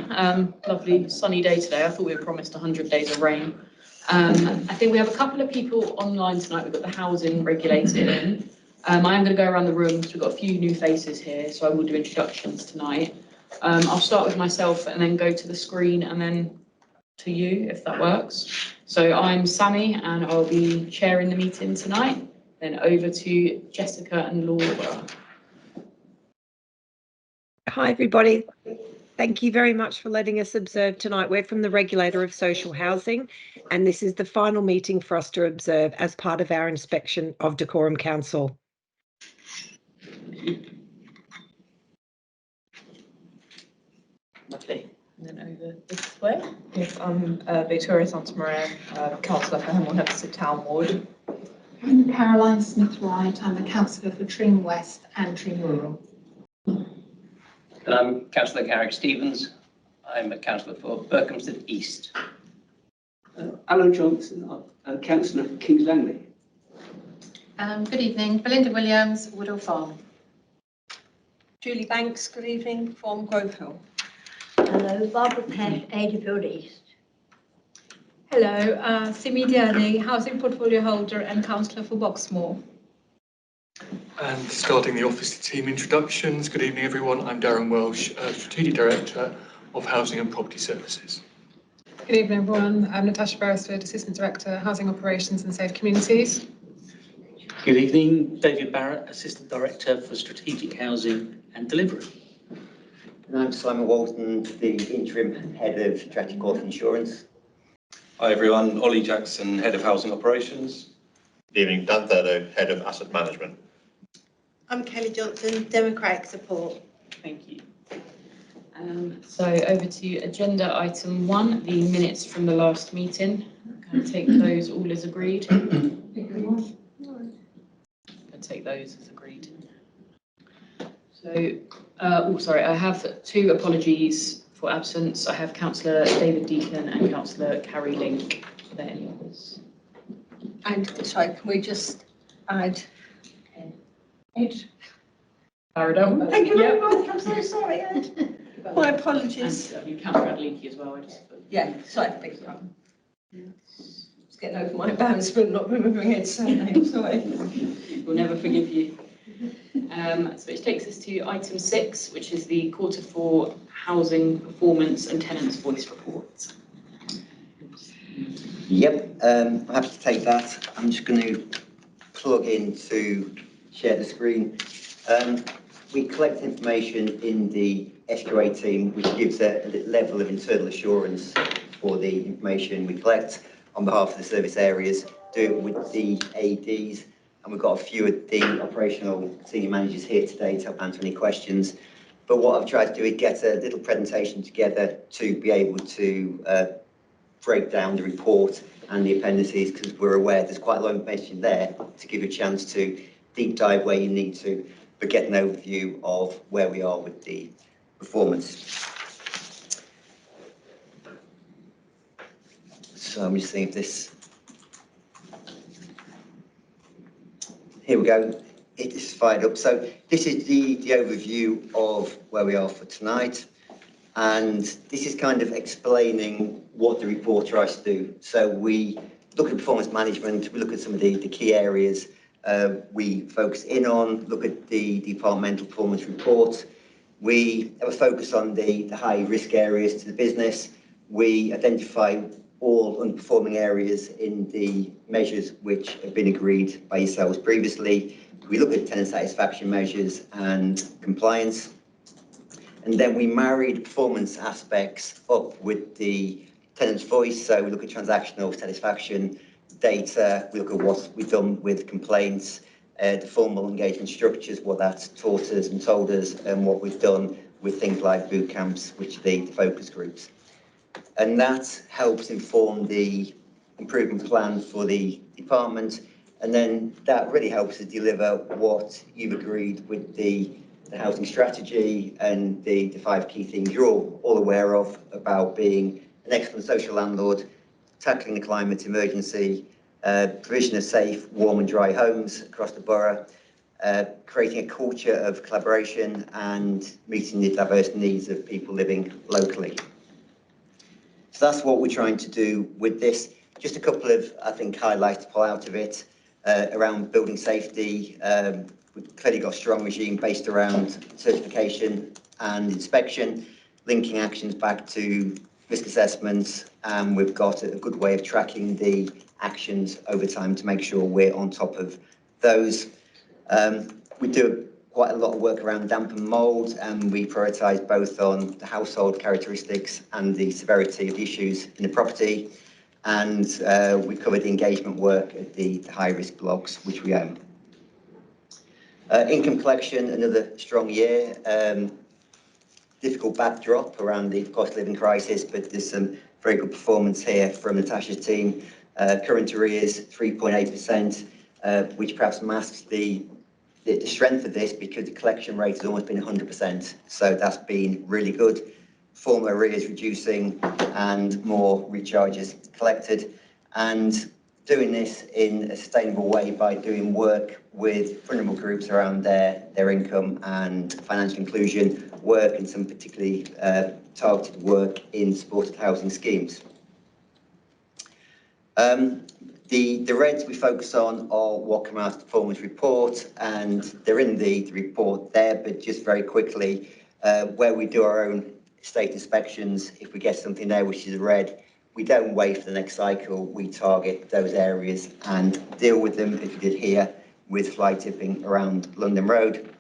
Lovely sunny day today. I thought we were promised 100 days of rain. I think we have a couple of people online tonight. We've got the housing regulator in. I am going to go around the room because we've got a few new faces here, so I will do introductions tonight. I'll start with myself and then go to the screen and then to you, if that works. So I'm Sammy and I'll be chairing the meeting tonight. Then over to Jessica and Laura. Hi, everybody. Thank you very much for letting us observe tonight. We're from the Regulator of Social Housing, and this is the final meeting for us to observe as part of our inspection of Decorum Council. Lovely. And then over this way. Yes, I'm Victoria Santamaria, Councillor for Hemel Hempstead Town Ward. I'm Caroline Smith-Wright. I'm a councillor for Tring West and Tring Rural. And I'm Councillor Garrick Stevens. I'm a councillor for Berkhamsted East. Alan Johnson, councillor for Kings Langley. Good evening, Belinda Williams, Woodall Farm. Julie Banks, good evening, from Grove Hill. Hello, Barbara Pesh, Adderfield East. Hello, Simi Diani, Housing Portfolio Holder and Councillor for Boxmoor. And starting the office team introductions, good evening everyone, I'm Darren Welsh, Strategic Director of Housing and Property Services. Good evening, everyone. I'm Natasha Beresford, Assistant Director, Housing Operations and Safe Communities. Good evening, David Barrett, Assistant Director for Strategic Housing and Delivery. And I'm Simon Walton, the Interim Head of Strategic Growth Insurance. Hi everyone, Ollie Jackson, Head of Housing Operations. Good evening, Dan Thurlow, Head of Asset Management. I'm Kelly Johnson, Democratic Support. Thank you. So over to agenda item 1, the minutes from the last meeting. I'm going to take those all as agreed. Take those as agreed. So, I have 2 apologies for absence. I have Councillor David Deacon and Councillor Carrie Link. Are there any others? And sorry, can we just add Ed? Paradell. Thank you very much. I'm so sorry, Ed. My apologies. And Councillor Leakey as well. Yeah, sorry, beg your pardon. Just getting over my embarrassment not remembering Ed's surname. Sorry. We'll never forgive you. So it takes us to item 6, which is the Q4 Housing Performance and Tenants Voice Report. Yep, I'm happy to take that. I'm just going to plug in to share the screen. We collect information in the SQA team, which gives a level of internal assurance for the information we collect on behalf of the service areas, do it with the ADs, and we've got a few of the operational senior managers here today to help answer any questions. But what I've tried to do is get a little presentation together to be able to break down the report and the appendices, because we're aware there's quite a lot of information there to give you a chance to deep dive where you need to, but get an overview of where we are with the performance. So I'm just seeing if this, here we go, it is fired up. So this is the overview of where we are for tonight. And this is kind of explaining what the report tries to do. So we look at performance management, we look at some of the key areas we focus in on, look at the departmental performance report. We have a focus on the high risk areas to the business. We identify all underperforming areas in the measures which have been agreed by yourselves previously. We look at tenant satisfaction measures and compliance. And then we marry the performance aspects up with the tenant's voice. So we look at transactional satisfaction data, we look at what we've done with complaints, the formal engagement structures, what that's taught us and told us, and what we've done with things like boot camps, which are the focus groups. And that helps inform the improvement plan for the department. And then that really helps us deliver what you've agreed with the housing strategy and the 5 key things you're all aware of about being an excellent social landlord, tackling the climate emergency, provision of safe, warm and dry homes across the borough, creating a culture of collaboration and meeting the diverse needs of people living locally. So that's what we're trying to do with this. Just a couple of, I think, highlights to pull out of it around building safety. We've clearly got a strong regime based around certification and inspection, linking actions back to risk assessments, and we've got a good way of tracking the actions over time to make sure we're on top of those. We do quite a lot of work around damp and mould, and we prioritise both on the household characteristics and the severity of the issues in the property. And we covered the engagement work at the high-risk blocks, which we own. Income collection, another strong year. Difficult backdrop around the cost of living crisis, but there's some very good performance here from Natasha's team. Current arrears 3.8%, which perhaps masks the strength of this because the collection rate has almost been 100%. So that's been really good. Formal arrears reducing and more recharges collected, and doing this in a sustainable way by doing work with vulnerable groups around their income and financial inclusion work, and some particularly targeted work in supported housing schemes. The reds we focus on are what come out of the performance report, and they're in the report there, but just very quickly, where we do our own estate inspections, if we get something there which is red, we don't wait for the next cycle, we target those areas and deal with them, if we did here with fly tipping around London Road.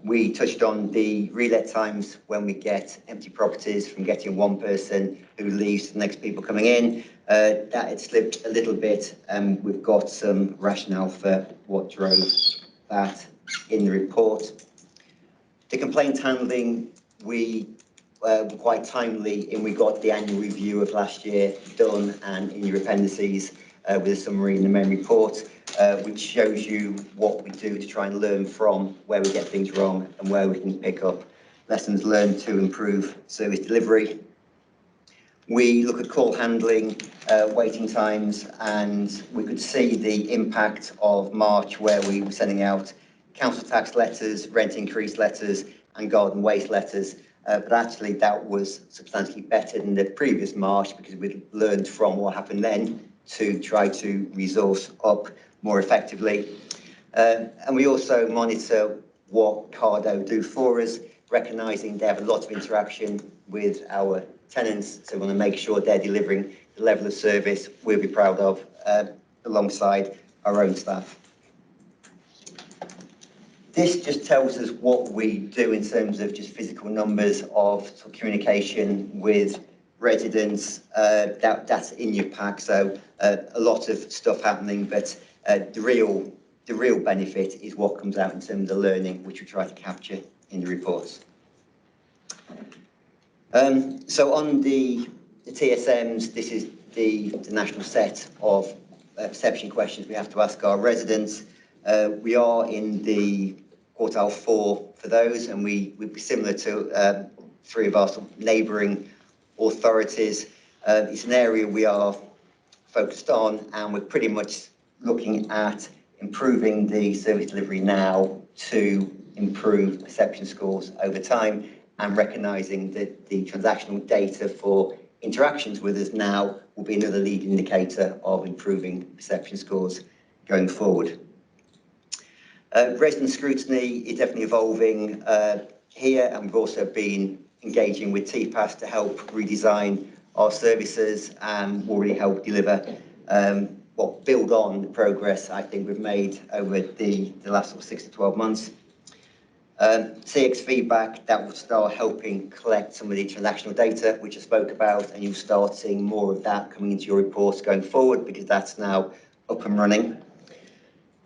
We touched on the relet times when we get empty properties from getting one person who leaves to the next people coming in. That had slipped a little bit, and we've got some rationale for what drove that in the report. The complaint handling, we were quite timely, and we got the annual review of last year done and in your appendices with a summary in the main report, which shows you what we do to try and learn from where we get things wrong and where we can pick up lessons learned to improve service delivery. We look at call handling, waiting times, and we could see the impact of March, where we were sending out council tax letters, rent increase letters, and garden waste letters. But actually that was substantially better than the previous March, because we'd learned from what happened then to try to resource up more effectively. And we also monitor what Cardo do for us, recognising they have a lot of interaction with our tenants, so we want to make sure they're delivering the level of service we'll be proud of alongside our own staff. This just tells us what we do in terms of just physical numbers of communication with residents. That's in your pack, so a lot of stuff happening, but the real benefit is what comes out in terms of learning, which we try to capture in the reports. So on the TSMs, this is the national set of perception questions we have to ask our residents. We are in the quartile 4 for those, and we'd be similar to 3 of our neighbouring authorities. It's an area we are focused on, and we're pretty much looking at improving the service delivery now to improve perception scores over time, and recognising that the transactional data for interactions with us now will be another lead indicator of improving perception scores going forward. Resident scrutiny is definitely evolving here, and we've also been engaging with TPAS to help redesign our services, and will really help deliver, build on the progress I think we've made over the last 6 to 12 months. CX feedback, that will start helping collect some of the transactional data which I spoke about, and you'll start seeing more of that coming into your reports going forward, because that's now up and running.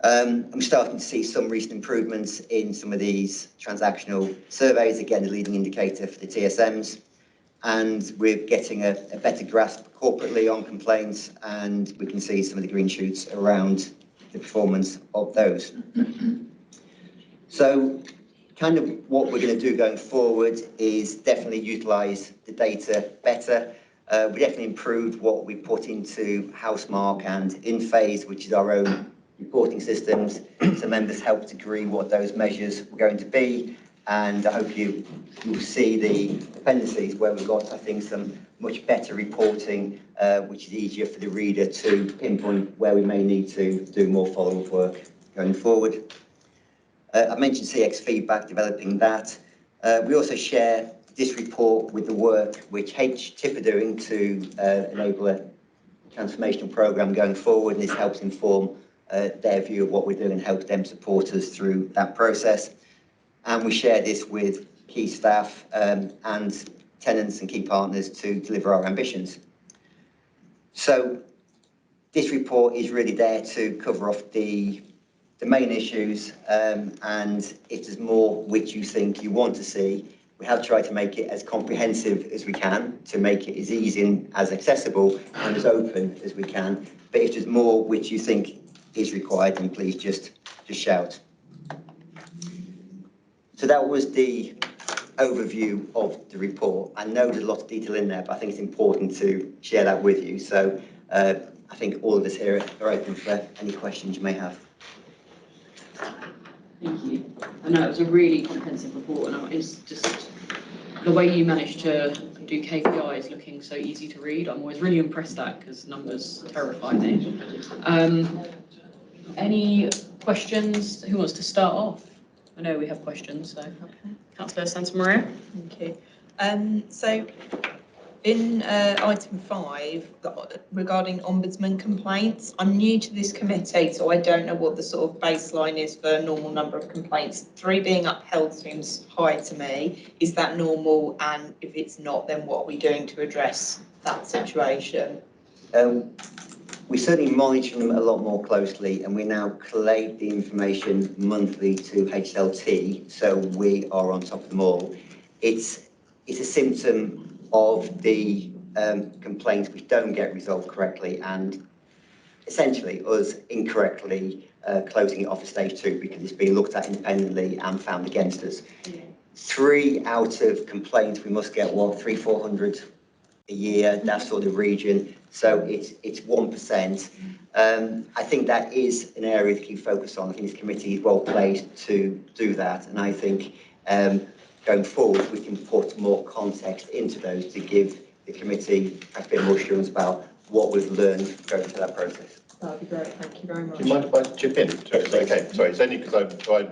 I'm starting to see some recent improvements in some of these transactional surveys, again a leading indicator for the TSMs, and we're getting a better grasp corporately on complaints, and we can see some of the green shoots around the performance of those. So kind of what we're going to do going forward is definitely utilise the data better. We definitely improved what we put into Housemark and InPhase, which is our own reporting systems, so members helped agree what those measures were going to be, and I hope you'll see the appendices where we've got, I think, some much better reporting, which is easier for the reader to pinpoint where we may need to do more follow-up work going forward. I mentioned CX feedback, developing that. We also share this report with the work which HTIP are doing to enable a transformational programme going forward, and this helps inform their view of what we're doing and helps them support us through that process. And we share this with key staff and tenants and key partners to deliver our ambitions. So this report is really there to cover off the main issues, and if there's more which you think you want to see, we have tried to make it as comprehensive as we can, to make it as easy and as accessible and as open as we can. But if there's more which you think is required, then please just shout. So that was the overview of the report. I know there's a lot of detail in there, but I think it's important to share that with you. So I think all of us here are open for any questions you may have. Thank you. I know it was a really comprehensive report, and it's just the way you managed to do KPIs looking so easy to read. I'm always really impressed at, because numbers terrify me. Any questions? Who wants to start off? I know we have questions, so okay. Councillor Santamaria. Thank you. So in item 5, regarding ombudsman complaints, I'm new to this committee, so I don't know what the sort of baseline is for a normal number of complaints. 3 being upheld seems high to me. Is that normal? And if it's not, then what are we doing to address that situation? We certainly monitor them a lot more closely, and we now collate the information monthly to HLT, so we are on top of them all. It's a symptom of the complaints which don't get resolved correctly, and essentially us incorrectly closing it off at stage 2 because it's been looked at independently and found against us. 3 out of complaints, we must get what, 300-400 a year, that sort of region. So it's 1%. I think that is an area to keep focus on. I think this committee is well placed to do that, and I think going forward we can put more context into those to give the committee a bit more assurance about what we've learned going through that process. That would be great, thank you very much. Do you mind if I chip in? Okay, sorry, it's only because I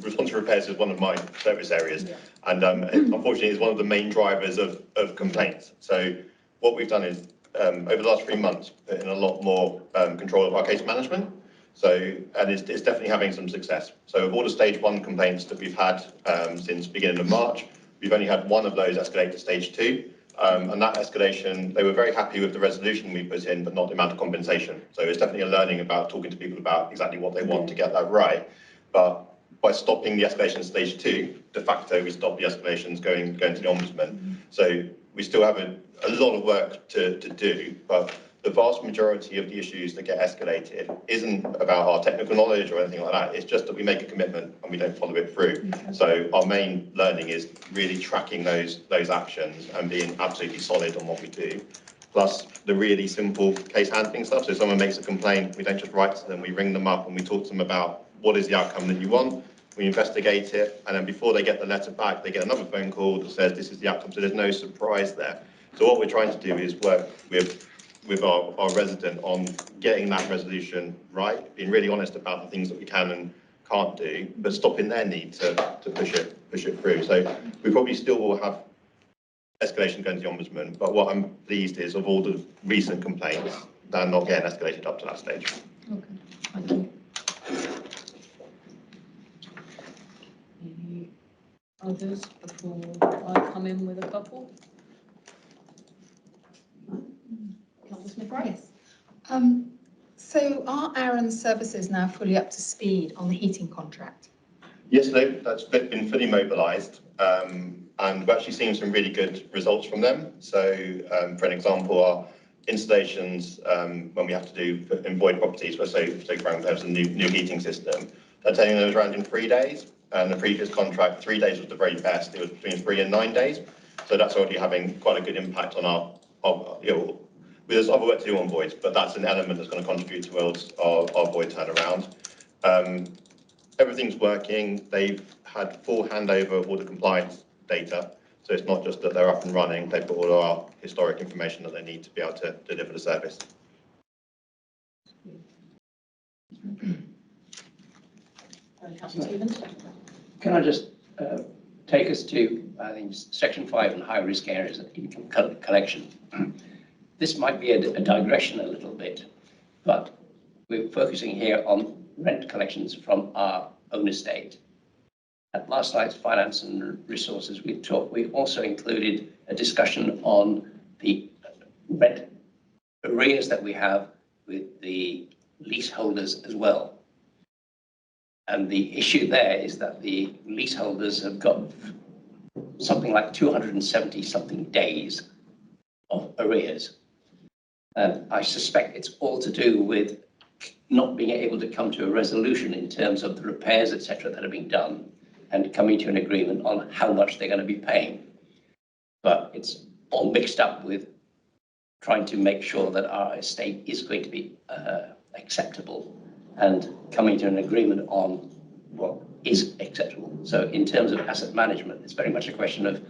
respond to repairs as one of my service areas, and unfortunately it's one of the main drivers of complaints. So what we've done is over the last 3 months put in a lot more control of our case management. So, and it's definitely having some success. So of all the stage 1 complaints that we've had since beginning of March, we've only had 1 of those escalate to stage 2. And that escalation, they were very happy with the resolution we put in, but not the amount of compensation. So it's definitely a learning about talking to people about exactly what they want to get that right. But by stopping the escalation to stage 2, de facto, we stop the escalations going to the Ombudsman. So we still have a lot of work to do, but the vast majority of the issues that get escalated isn't about our technical knowledge or anything like that. It's just that we make a commitment and we don't follow it through. Okay. So our main learning is really tracking those actions and being absolutely solid on what we do. Plus the really simple case handling stuff. So if someone makes a complaint, we don't just write to them, we ring them up and we talk to them about what is the outcome that you want. We investigate it, and then before they get the letter back, they get another phone call that says this is the outcome. So there's no surprise there. So what we're trying to do is work with our resident on getting that resolution right, being really honest about the things that we can and can't do, but stopping their need to push it through. So we probably still will have escalation going to the Ombudsman, but what I'm pleased is of all the recent complaints, they're not getting escalated up to that stage. Okay, thank you. Any others before I come in with a couple? Yes. So are Aaron's services now fully up to speed on the heating contract? Yes, no, that's been fully mobilised, and we're actually seeing some really good results from them. So, for an example, our installations, when we have to do in void properties, where say ground has a new heating system, they're taking those around in 3 days. And the previous contract, 3 days was the very best. It was between 3 and 9 days. So that's already having quite a good impact on our there's other work to do on voids, but that's an element that's going to contribute towards our void turnaround. Everything's working. They've had full handover of all the compliance data. So it's not just that they're up and running, they've got all our historic information that they need to be able to deliver the service. Councillor Stevens? Can I just take us to, I think, section 5 on high risk areas of income collection? This might be a digression a little bit, but we're focusing here on rent collections from our own estate. At last night's Finance and Resources we also included a discussion on the rent arrears that we have with the leaseholders as well. And the issue there is that the leaseholders have got something like 270 something days of arrears. And I suspect it's all to do with not being able to come to a resolution in terms of the repairs, etc., that are being done and coming to an agreement on how much they're going to be paying. But it's all mixed up with trying to make sure that our estate is going to be acceptable and coming to an agreement on what is acceptable. So in terms of asset management, it's very much a question of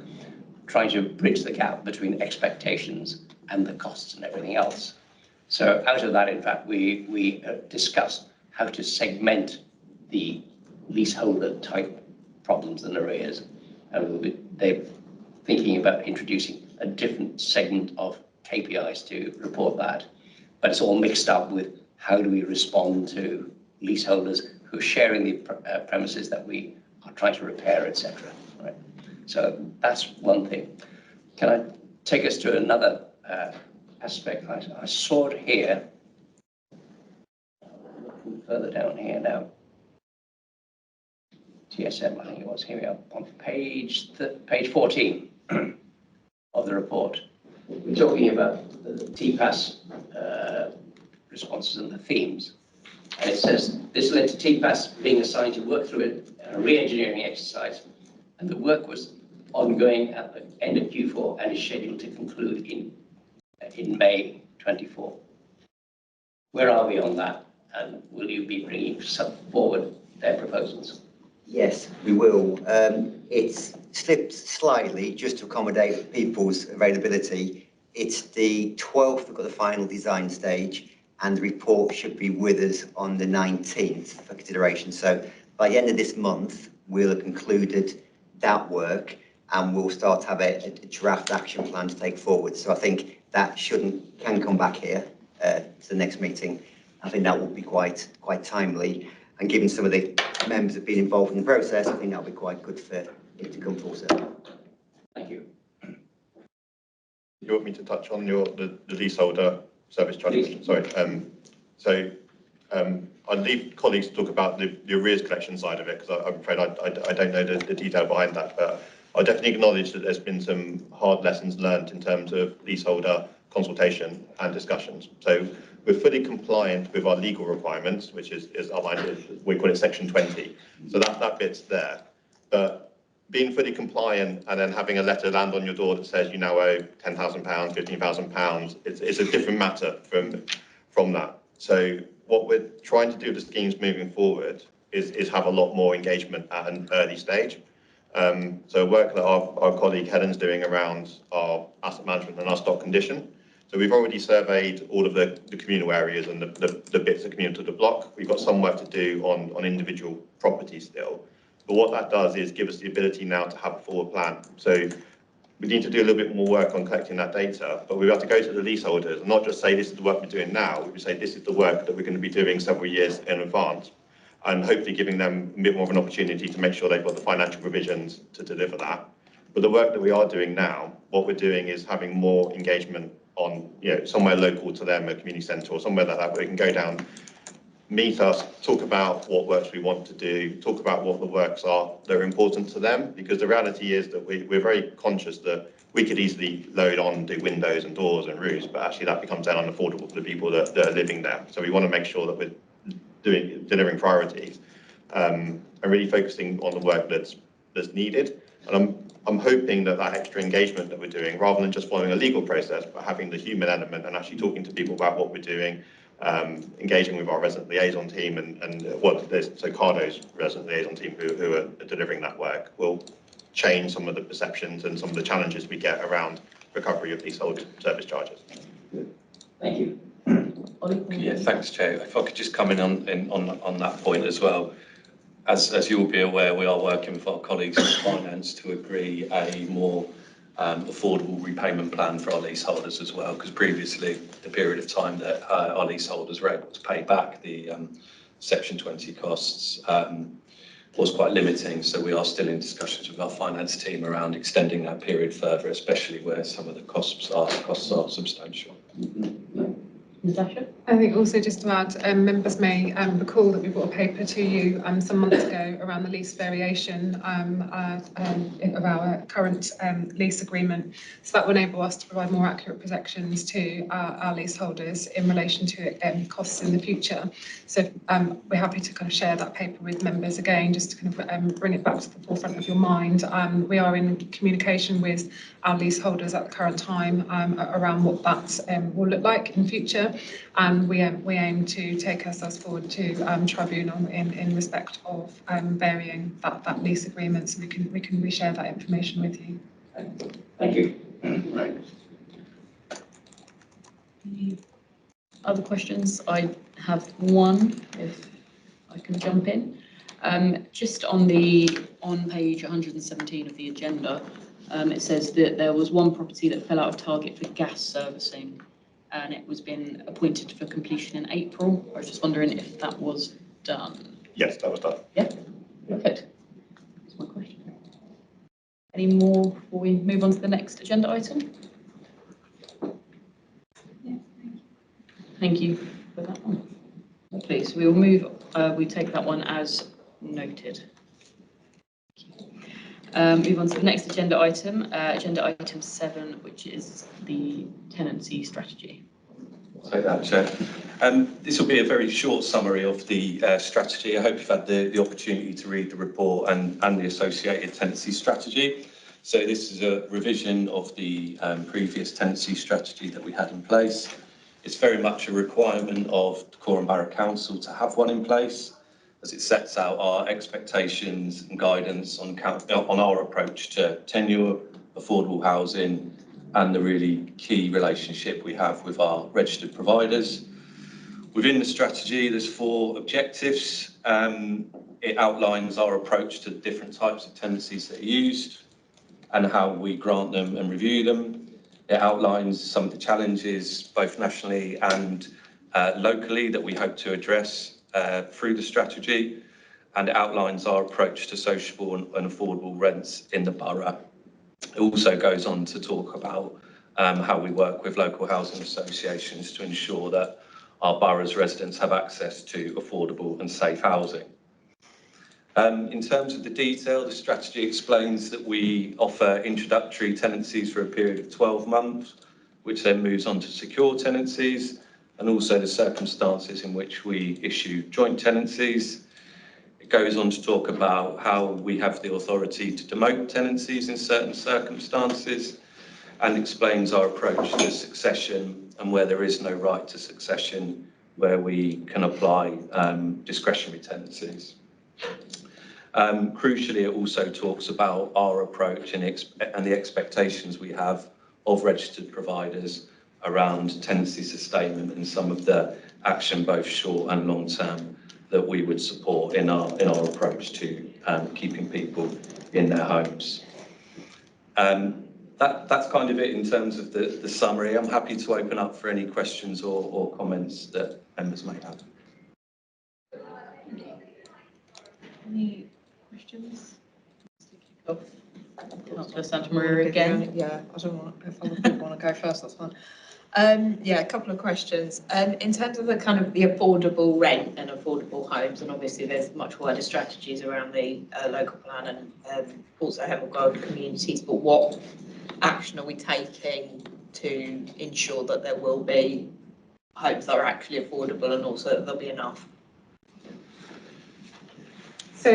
trying to bridge the gap between expectations and the costs and everything else. So out of that, in fact, we discussed how to segment the leaseholder type problems and arrears. And they're thinking about introducing a different segment of KPIs to report that. But it's all mixed up with how do we respond to leaseholders who are sharing the premises that we are trying to repair, etc. Right? So that's one thing. Can I take us to another aspect? I saw it here. Looking further down here now. TSM, I think it was. Here we are on page 14 of the report. We're talking about the TPAS responses and the themes. And it says, this led to TPAS being assigned to work through a re-engineering exercise, and the work was ongoing at the end of Q4 and is scheduled to conclude in May 24. Where are we on that? And will you be bringing forward their proposals? Yes, we will. It's slipped slightly just to accommodate people's availability. It's the 12th, we've got the final design stage, and the report should be with us on the 19th for consideration. So by the end of this month, we'll have concluded that work and we'll start to have a draft action plan to take forward. So I think that can come back here to the next meeting. I think that will be quite timely. And given some of the members have been involved in the process, I think that'll be quite good for it to come full circle. Thank you. You want me to touch on the leaseholder service charge question? Sorry. I'll leave colleagues to talk about the arrears collection side of it, because I'm afraid I don't know the detail behind that. But I'll definitely acknowledge that there's been some hard lessons learned in terms of leaseholder consultation and discussions. So we're fully compliant with our legal requirements, which is outlined, we call it section 20. So that bit's there. But being fully compliant and then having a letter land on your door that says you now owe £10,000, £15,000, it's a different matter from that. So what we're trying to do with the schemes moving forward is have a lot more engagement at an early stage. So work that our colleague Helen's doing around our asset management and our stock condition. So we've already surveyed all of the communal areas and the bits that commune to the block. We've got some work to do on individual properties still. But what that does is give us the ability now to have a forward plan. So we need to do a little bit more work on collecting that data, but we have to go to the leaseholders and not just say this is the work we're doing now, we would say this is the work that we're going to be doing several years in advance, and hopefully giving them a bit more of an opportunity to make sure they've got the financial provisions to deliver that. But the work that we are doing now, what we're doing is having more engagement on, somewhere local to them, a community centre or somewhere like that, where we can go down, meet us, talk about what works we want to do, talk about what the works are that are important to them, because the reality is that we're very conscious that we could easily load on, do windows and doors and roofs, but actually that becomes then unaffordable for the people that are living there. So we want to make sure that we're delivering priorities and really focusing on the work that's needed. And I'm hoping that extra engagement that we're doing, rather than just following a legal process, but having the human element and actually talking to people about what we're doing, engaging with our resident liaison team so Cardo's resident liaison team who are delivering that work will change some of the perceptions and some of the challenges we get around recovery of leasehold service charges. Thank you. Yeah, thanks, Chair. If I could just come in on that point as well. As you'll be aware, we are working with our colleagues in finance to agree a more affordable repayment plan for our leaseholders as well, because previously the period of time that our leaseholders were able to pay back the Section 20 costs was quite limiting. So we are still in discussions with our finance team around extending that period further, especially where some of the costs are substantial. Natasha? I think also just to add, members may recall that we brought a paper to you some months ago around the lease variation of our current lease agreement. So that will enable us to provide more accurate projections to our leaseholders in relation to costs in the future. So we're happy to kind of share that paper with members again, just to kind of bring it back to the forefront of your mind. We are in communication with our leaseholders at the current time around what that will look like in future. And we aim to take ourselves forward to tribunal in respect of varying that lease agreement, so we can reshare that information with you. Thank you. Right. Any other questions? I have one, if I can jump in. Just on page 117 of the agenda, it says that there was one property that fell out of target for gas servicing, and it was been appointed for completion in April. I was just wondering if that was done. Yes, that was done. Yeah, perfect. That's my question. Any more before we move on to the next agenda item? Yeah, thank you for that one. Lovely. So we will move, we take that one as noted. Move on to the next agenda item, agenda item 7, which is the tenancy strategy. Take that, Chair. This will be a very short summary of the strategy. I hope you've had the opportunity to read the report and the associated tenancy strategy. So this is a revision of the previous tenancy strategy that we had in place. It's very much a requirement of Dacorum Borough Council to have one in place, as it sets out our expectations and guidance on our approach to tenure, affordable housing, and the really key relationship we have with our registered providers. Within the strategy, there's 4 objectives. It outlines our approach to the different types of tenancies that are used and how we grant them and review them. It outlines some of the challenges, both nationally and locally, that we hope to address through the strategy, and it outlines our approach to sociable and affordable rents in the borough. It also goes on to talk about how we work with local housing associations to ensure that our borough's residents have access to affordable and safe housing. In terms of the detail, the strategy explains that we offer introductory tenancies for a period of 12 months, which then moves on to secure tenancies, and also the circumstances in which we issue joint tenancies. It goes on to talk about how we have the authority to demote tenancies in certain circumstances, and explains our approach to succession and where there is no right to succession, where we can apply discretionary tenancies. Crucially, it also talks about our approach and the expectations we have of registered providers around tenancy sustainment and some of the action, both short and long term, that we would support in our approach to keeping people in their homes. That's kind of it in terms of the summary. I'm happy to open up for any questions or comments that members may have. Any questions? Councillor Santamaria again. Yeah, I don't want, if other people want to go first, that's fine. Yeah, a couple of questions. In terms of the kind of the affordable rent and affordable homes, and obviously there's much wider strategies around the local plan and also Heaven Guard communities, but what action are we taking to ensure that there will be homes that are actually affordable and also that there'll be enough? So,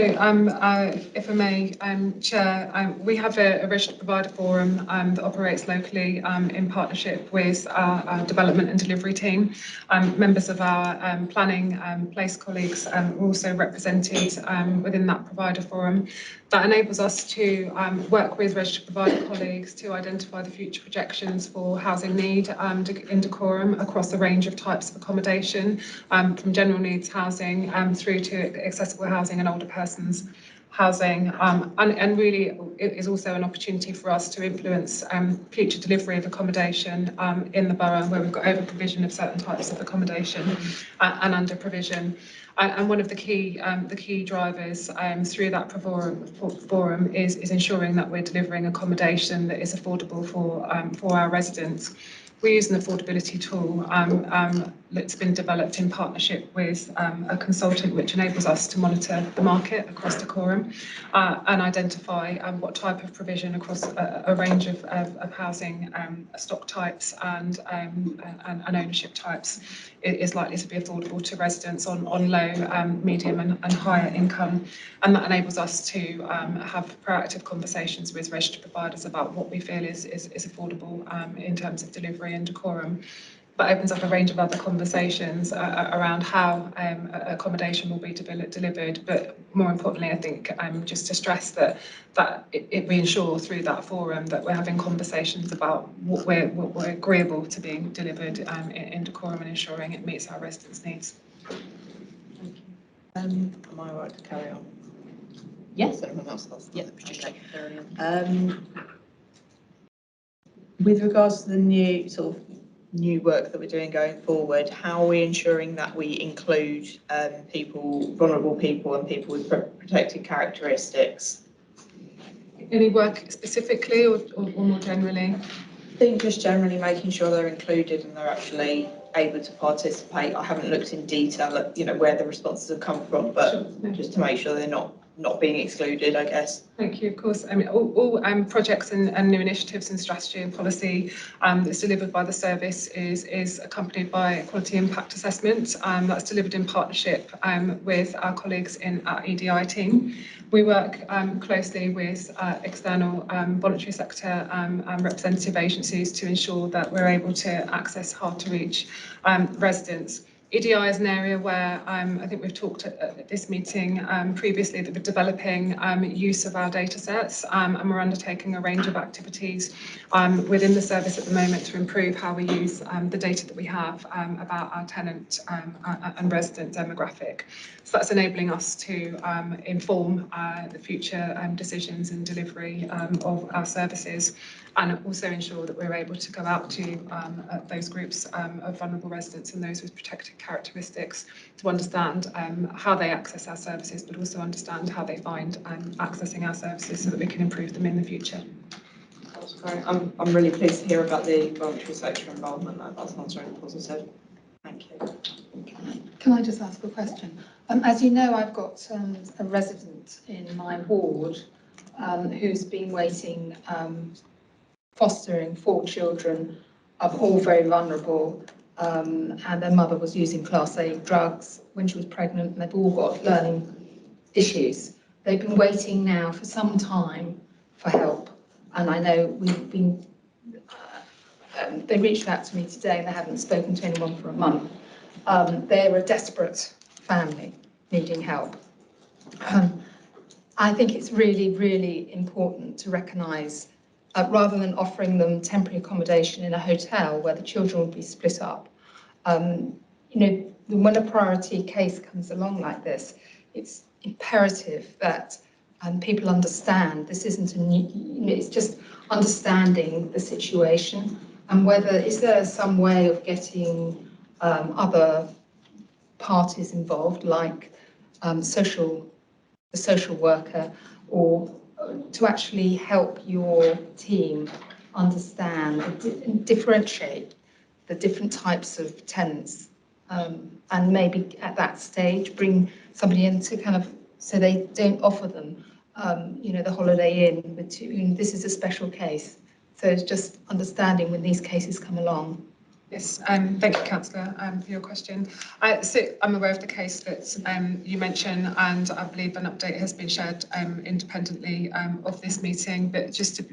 if I may, Chair, we have a registered provider forum that operates locally in partnership with our development and delivery team. Members of our planning place colleagues are also represented within that provider forum. That enables us to work with registered provider colleagues to identify the future projections for housing need in Dacorum across a range of types of accommodation, from general needs housing through to accessible housing and older persons housing, and really it is also an opportunity for us to influence future delivery of accommodation in the borough, where we've got over provision of certain types of accommodation and under provision. And one of the key drivers through that forum is ensuring that we're delivering accommodation that is affordable for our residents. We use an affordability tool that's been developed in partnership with a consultant, which enables us to monitor the market across Dacorum and identify what type of provision across a range of housing stock types and ownership types is likely to be affordable to residents on low, medium and higher income. And that enables us to have proactive conversations with registered providers about what we feel is affordable in terms of delivery and Dacorum. But opens up a range of other conversations around how accommodation will be delivered. But more importantly, I think just to stress that we ensure through that forum that we're having conversations about what we're agreeable to being delivered in Dacorum and ensuring it meets our residents' needs. Thank you. Am I right to carry on? Yes. Anyone else? Yeah. With regards to the new work that we're doing going forward, how are we ensuring that we include vulnerable people and people with protected characteristics? Any work specifically or more generally? I think just generally making sure they're included and they're actually able to participate. I haven't looked in detail at where the responses have come from, but sure. Just to make sure they're not being excluded, I guess. Thank you. Of course, I mean, all projects and new initiatives and strategy and policy that's delivered by the service is accompanied by a quality impact assessment that's delivered in partnership with our colleagues in our EDI team. We work closely with external voluntary sector representative agencies to ensure that we're able to access hard to reach residents. EDI is an area where I think we've talked at this meeting previously that we're developing use of our data sets and we're undertaking a range of activities within the service at the moment to improve how we use the data that we have about our tenant and resident demographic. So that's enabling us to inform the future decisions and delivery of our services, and also ensure that we're able to go out to those groups of vulnerable residents and those with protected characteristics to understand how they access our services, but also understand how they find accessing our services so that we can improve them in the future. That's great. I'm really pleased to hear about the voluntary sector involvement. That sounds really positive. Thank you. Can I just ask a question? As you know, I've got a resident in my ward who's been waiting, fostering 4 children, all very vulnerable, and their mother was using Class A drugs when she was pregnant, and they've all got learning issues. They've been waiting now for some time for help, and I know we've been, they reached out to me today and they haven't spoken to anyone for a month. They're a desperate family needing help. I think it's really, really important to recognise rather than offering them temporary accommodation in a hotel where the children will be split up. When a priority case comes along like this, it's imperative that people understand this isn't a new, it's just understanding the situation and is there some way of getting other parties involved, like the social worker, or to actually help your team understand and differentiate the different types of tenants, and maybe at that stage bring somebody in to so they don't offer them the Holiday Inn with 2. This is a special case, so it's just understanding when these cases come along. Yes, thank you, Councillor, for your question. So I'm aware of the case that you mentioned, and I believe an update has been shared independently of this meeting. But just to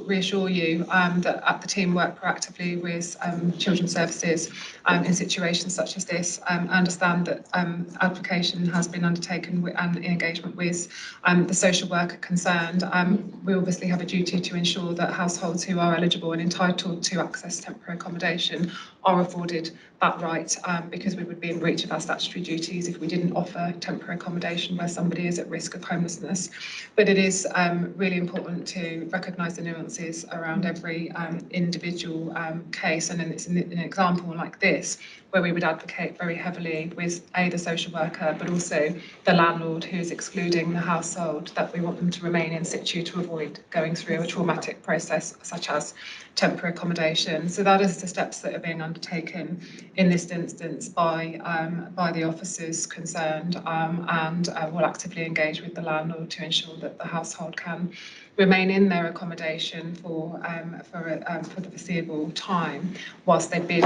reassure you that the team work proactively with children's services in situations such as this. I understand that application has been undertaken and in engagement with the social worker concerned. We obviously have a duty to ensure that households who are eligible and entitled to access temporary accommodation are afforded that right, because we would be in breach of our statutory duties if we didn't offer temporary accommodation where somebody is at risk of homelessness. But it is really important to recognise the nuances around every individual case, and it's in an example like this where we would advocate very heavily with the social worker, but also the landlord who's excluding the household, that we want them to remain in situ to avoid going through a traumatic process such as temporary accommodation. So that is the steps that are being undertaken in this instance by the officers concerned, and will actively engage with the landlord to ensure that the household can remain in their accommodation for the foreseeable time whilst they bid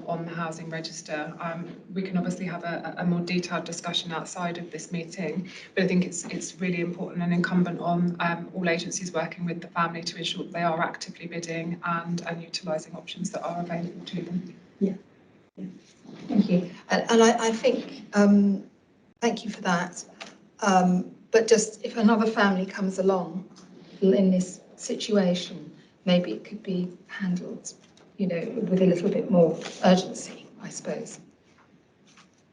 on the housing register. We can obviously have a more detailed discussion outside of this meeting, but I think it's really important and incumbent on all agencies working with the family to ensure that they are actively bidding and utilising options that are available to them. Yeah. Thank you. And I think, thank you for that. But just if another family comes along in this situation, maybe it could be handled, with a little bit more urgency, I suppose.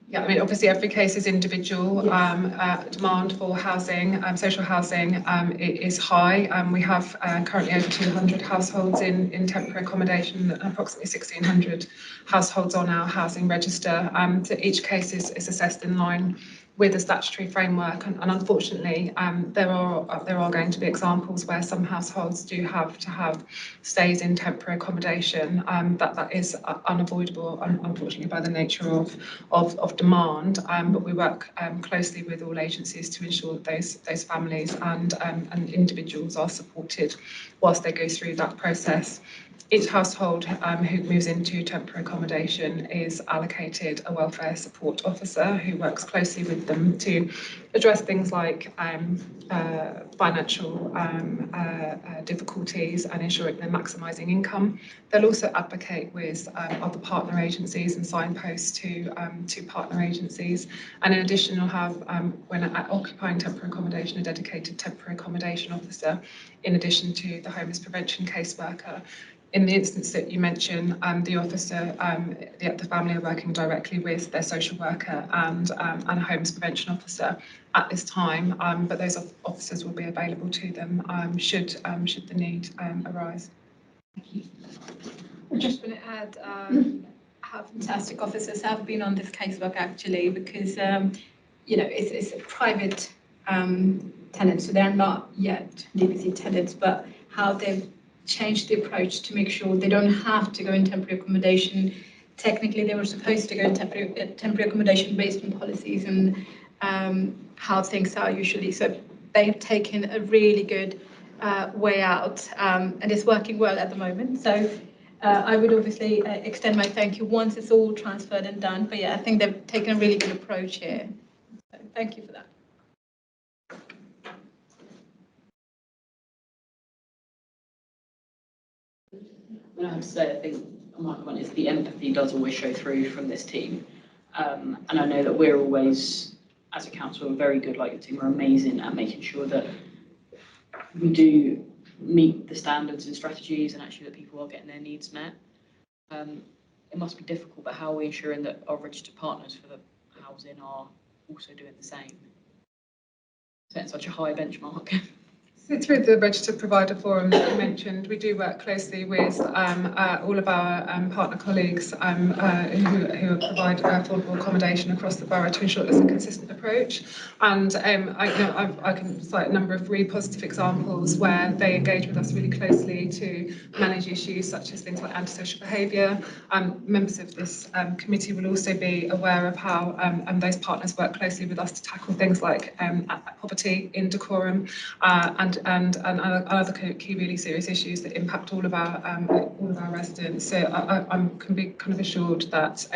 Yeah, I mean, obviously every case is individual. Yes. Demand for housing, social housing, is high. We have currently over 200 households in temporary accommodation, approximately 1,600 households on our housing register. So each case is assessed in line with the statutory framework, and unfortunately there are going to be examples where some households do have to have stays in temporary accommodation. That is unavoidable, unfortunately, by the nature of demand, but we work closely with all agencies to ensure that those families and individuals are supported whilst they go through that process. Each household who moves into temporary accommodation is allocated a welfare support officer who works closely with them to address things like financial difficulties and ensuring they're maximising income. They'll also advocate with other partner agencies and signposts to partner agencies. And in addition, we'll have, when occupying temporary accommodation, a dedicated temporary accommodation officer, in addition to the homeless prevention caseworker. In the instance that you mentioned, the officer, the family are working directly with their social worker and a homeless prevention officer at this time, but those officers will be available to them should the need arise. I just want to add how fantastic officers have been on this casework actually, because it's a private tenant, so they're not yet DBC tenants, but how they've changed the approach to make sure they don't have to go in temporary accommodation. Technically, they were supposed to go in temporary accommodation based on policies and how things are usually. So they've taken a really good way out, and it's working well at the moment. So I would obviously extend my thank you once it's all transferred and done. But yeah, I think they've taken a really good approach here. So thank you for that. I have to say, I think my point is the empathy does always show through from this team. And I know that we're always, as a council, very good, like your team are amazing at making sure that we do meet the standards and strategies and actually that people are getting their needs met. It must be difficult, but how are we ensuring that our registered partners for the housing are also doing the same? Setting such a high benchmark. So through the Registered Provider Forum that you mentioned, we do work closely with all of our partner colleagues who provide affordable accommodation across the borough to ensure there's a consistent approach. And I can cite a number of really positive examples where they engage with us really closely to manage issues such as things like antisocial behaviour. Members of this committee will also be aware of how those partners work closely with us to tackle things like poverty in decorum and and other key really serious issues that impact all of our residents. So I can be kind of assured that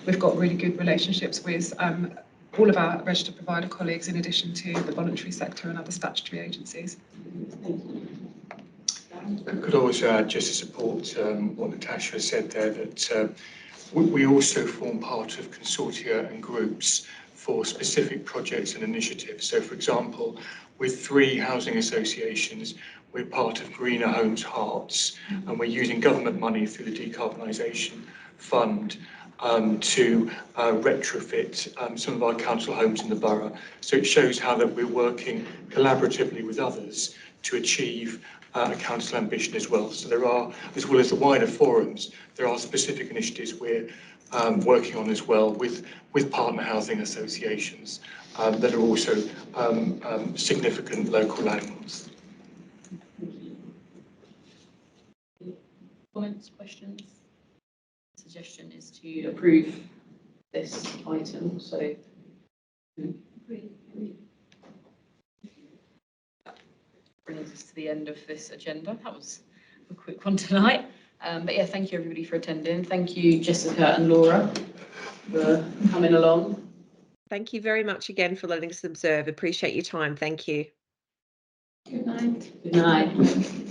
we've got really good relationships with all of our registered provider colleagues, in addition to the voluntary sector and other statutory agencies. I could also add, just to support what Natasha has said there, that we also form part of consortia and groups for specific projects and initiatives. So, for example, with 3 housing associations, we're part of Greener Homes Hearts, and we're using government money through the decarbonisation fund to retrofit some of our council homes in the borough. So it shows how that we're working collaboratively with others to achieve a council ambition as well. So there are, as well as the wider forums, there are specific initiatives we're working on as well with partner housing associations that are also significant local landlords. Comments, questions? Suggestion is to approve this item, so brings us to the end of this agenda. That was a quick one tonight. But yeah, thank you everybody for attending. Thank you, Jessica and Laura, for coming along. Thank you very much again for letting us observe. Appreciate your time. Thank you. Good night. Good night.